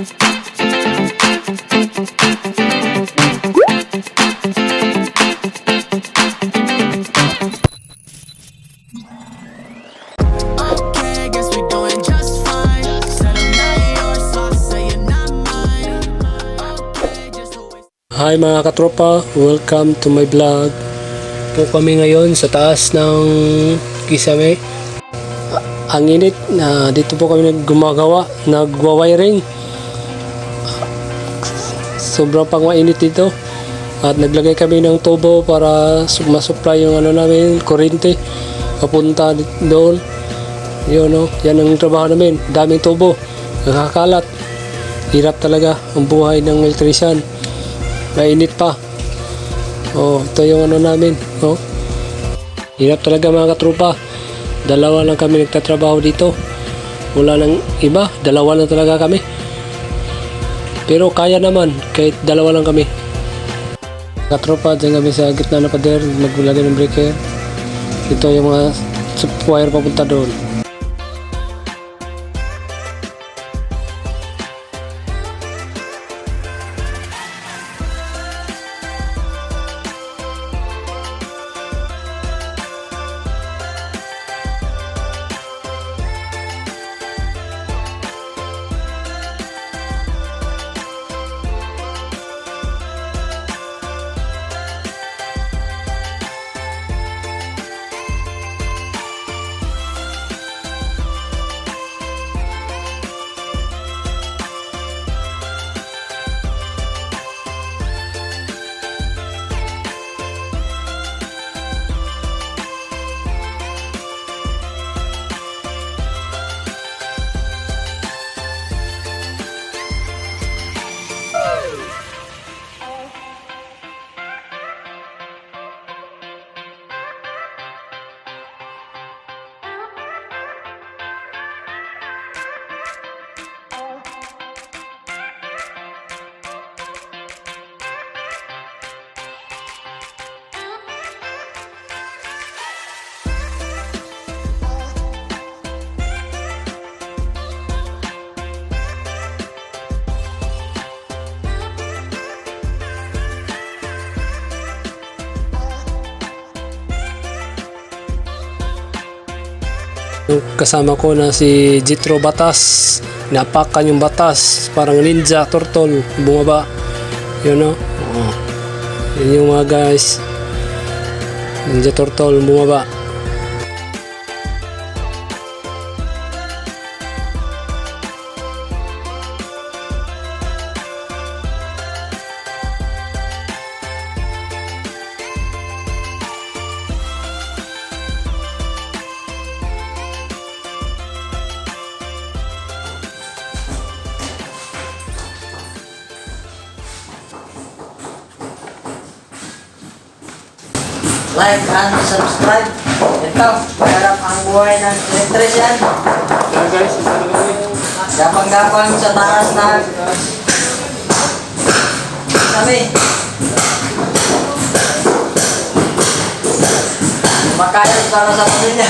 Hi mga katropa, welcome to my vlog. Po kami ngayon sa taas ng Kisame. Ang init na dito po kami gumagawa, nagwa-wiring. Sobrang pang mainit dito. At naglagay kami ng tubo para masupply yung namin, kuryente papunta doon. Yun, no? Yan ang trabaho namin. Daming tubo, nakakalat. Hirap talaga ang buhay ng electrician. Mainit pa. Ito yung namin. Hirap talaga mga katropa. Dalawa lang kami nagtatrabaho dito. Wala nang iba. Dalawa lang talaga kami. Pero kaya naman kahit dalawa lang kami. Katropa, dyan kami sa gitna ng pader. Maglagay ng breaker. Ito yung mga wire papunta doon. Kasama ko na si Jitro Batas. Napakan yung batas, parang ninja turtle bumaba. Yun, no? Yun yung mga guys, ninja turtle bumaba. Like and subscribe. Ito, maharap ang buhay ng electrician. Gapang-gapang sa taas na kami. Makayag para sa pamilya.